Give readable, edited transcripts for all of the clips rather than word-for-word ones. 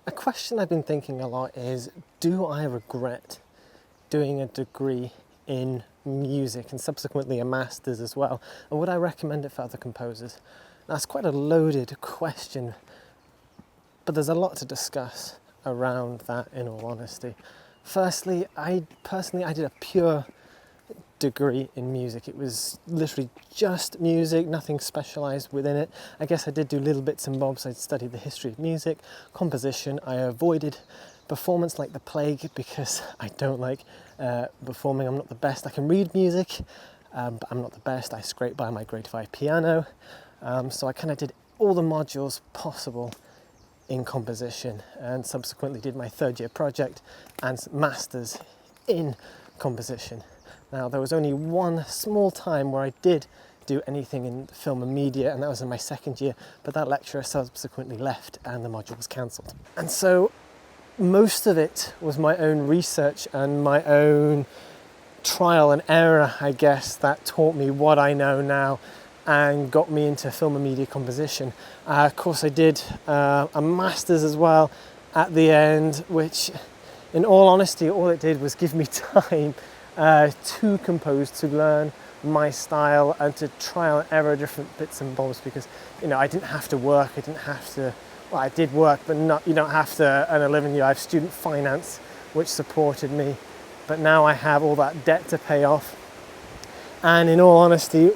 A question I've been thinking a lot is, do I regret doing a degree in music and subsequently a master's as well? And would I recommend it for other composers? That's quite a loaded question, but there's a lot to discuss around that, in all honesty. Firstly, I did a pure degree in music. It was literally just music, nothing specialised within it. I guess I did do little bits and bobs. I studied the history of music, composition. I avoided performance like the plague because I don't like performing. I'm not the best. I can read music, but I'm not the best. I scraped by my grade 5 piano. So I kind of did all the modules possible in composition and subsequently did my third year project and master's in composition. Now, there was only one small time where I did do anything in film and media, and that was in my second year, but that lecturer subsequently left and the module was cancelled. And so most of it was my own research and my own trial and error, I guess, that taught me what I know now and got me into film and media composition. Of course, I did a master's as well at the end, which, in all honesty, all it did was give me time to compose, to learn my style and to trial and error different bits and bobs, because I didn't have to work, I did work, but you don't have to earn a living. I have student finance which supported me, but now I have all that debt to pay off. And in all honesty,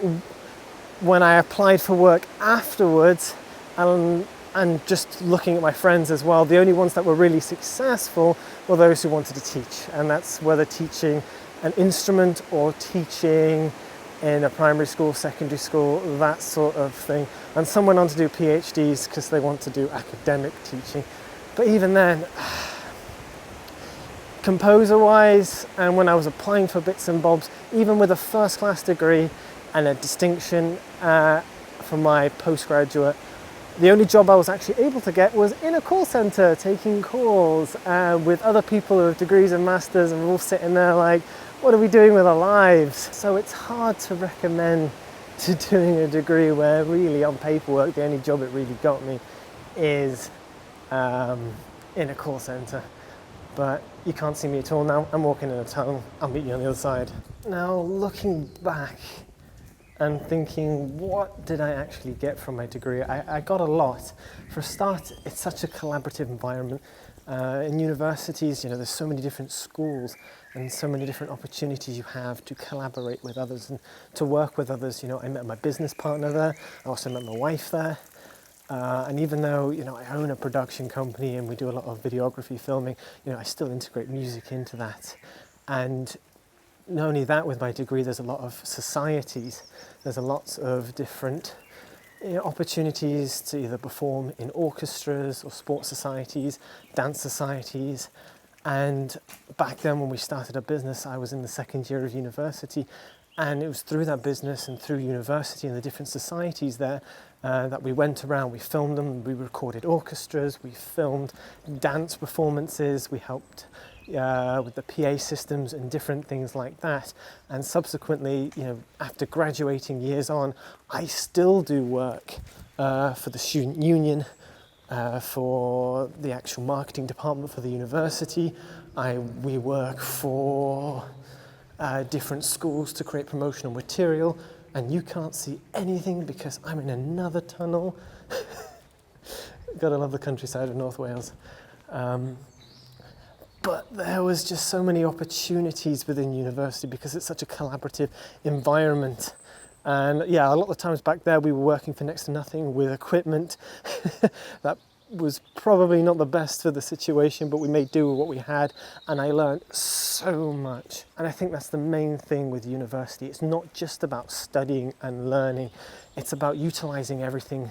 when I applied for work afterwards, and just looking at my friends as well, the only ones that were really successful were those who wanted to teach, and that's whether teaching an instrument or teaching in a primary school, secondary school, that sort of thing. And some went on to do PhDs because they want to do academic teaching. But even then, composer-wise, and when I was applying for bits and bobs, even with a first-class degree and a distinction from my postgraduate, the only job I was actually able to get was in a call centre, taking calls with other people who have degrees and masters, and we're all sitting there like, what are we doing with our lives? So it's hard to recommend to doing a degree where really on paperwork the only job it really got me is in a call centre. But you can't see me at all now. I'm walking in a tunnel. I'll meet you on the other side. Now, looking back and thinking, what did I actually get from my degree? I got a lot. For a start, it's such a collaborative environment. In universities, there's so many different schools and so many different opportunities you have to collaborate with others and to work with others. I met my business partner there. I also met my wife there. And even though, I own a production company and we do a lot of videography filming, I still integrate music into that. And not only that, with my degree, there's a lot of societies. There's a lot of different opportunities to either perform in orchestras or sports societies, dance societies. And back then when we started our business, I was in the second year of university, and it was through that business and through university and the different societies there that we went around, we filmed them, we recorded orchestras, we filmed dance performances, we helped with the PA systems and different things like that. And subsequently, after graduating years on, I still do work for the student union, for the actual marketing department for the university. We work for different schools to create promotional material, and you can't see anything because I'm in another tunnel. Gotta love the countryside of North Wales. But there was just so many opportunities within university because it's such a collaborative environment. And a lot of the times back there we were working for next to nothing with equipment that was probably not the best for the situation, but we made do with what we had, and I learned so much. And I think that's the main thing with university. It's not just about studying and learning, it's about utilising everything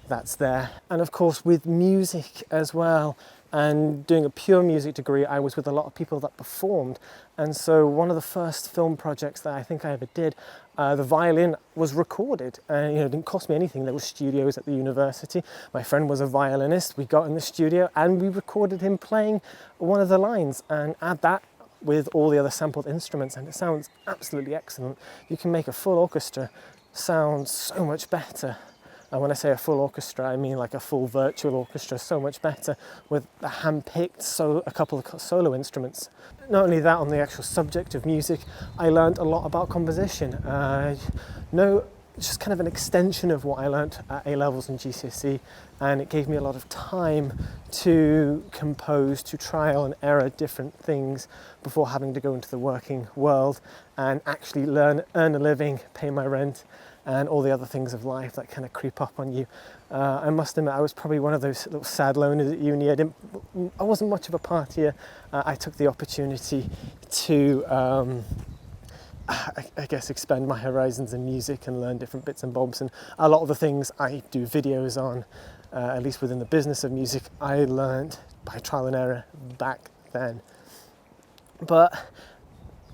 that's there. And of course with music as well, and doing a pure music degree, I was with a lot of people that performed. And so one of the first film projects that I think I ever did, the violin was recorded, and it didn't cost me anything. There were studios at the university. My friend was a violinist. We got in the studio and we recorded him playing one of the lines, and add that with all the other sampled instruments, and it sounds absolutely excellent. You can make a full orchestra sound so much better And when I say a full orchestra, I mean like a full virtual orchestra, so much better, with a hand-picked a couple of solo instruments. Not only that, on the actual subject of music, I learned a lot about composition. Just kind of an extension of what I learnt at A-levels and GCSE, and it gave me a lot of time to compose, to trial and error different things before having to go into the working world and actually earn a living, pay my rent, and all the other things of life that kind of creep up on you. I must admit, I was probably one of those little sad loners at uni. I wasn't much of a partier. I took the opportunity to I guess expand my horizons in music and learn different bits and bobs, and a lot of the things I do videos on, at least within the business of music, I learned by trial and error back then. But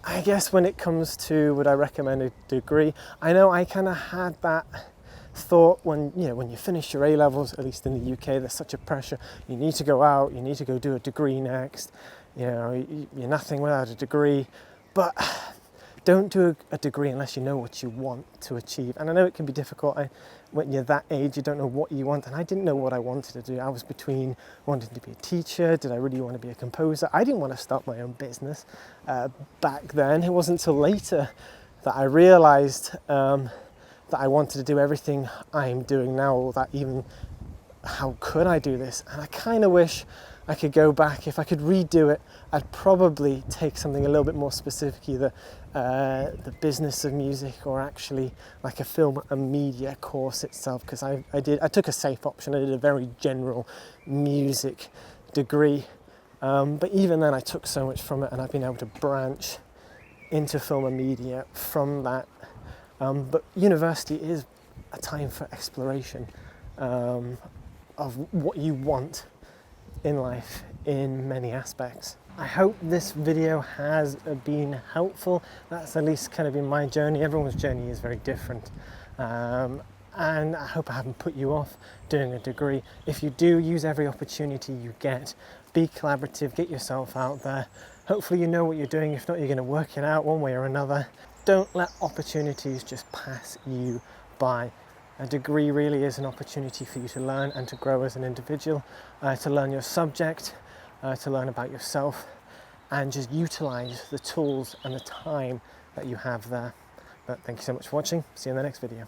I guess when it comes to would I recommend a degree, I know I kind of had that thought when you finish your A-levels, at least in the UK, there's such a pressure. You need to go out, you need to go do a degree next. You're nothing without a degree. But don't do a degree unless you know what you want to achieve. And I know it can be difficult. When you're that age, you don't know what you want. And I didn't know what I wanted to do. I was between wanting to be a teacher. Did I really want to be a composer? I didn't want to start my own business back then. It wasn't until later that I realized that I wanted to do everything I'm doing now, or that even how could I do this? And I kind of wish I could go back. If I could redo it, I'd probably take something a little bit more specific, either the business of music or actually like a film and media course itself, because I took a safe option. I did a very general music degree, but even then I took so much from it, and I've been able to branch into film and media from that. But university is a time for exploration of what you want in life in many aspects. I hope this video has been helpful. That's at least kind of been my journey. Everyone's journey is very different. And I hope I haven't put you off doing a degree. If you do, use every opportunity you get. Be collaborative, get yourself out there. Hopefully you know what you're doing. If not, you're going to work it out one way or another. Don't let opportunities just pass you by. A degree really is an opportunity for you to learn and to grow as an individual, to learn your subject, to learn about yourself, and just utilize the tools and the time that you have there. But thank you so much for watching. See you in the next video.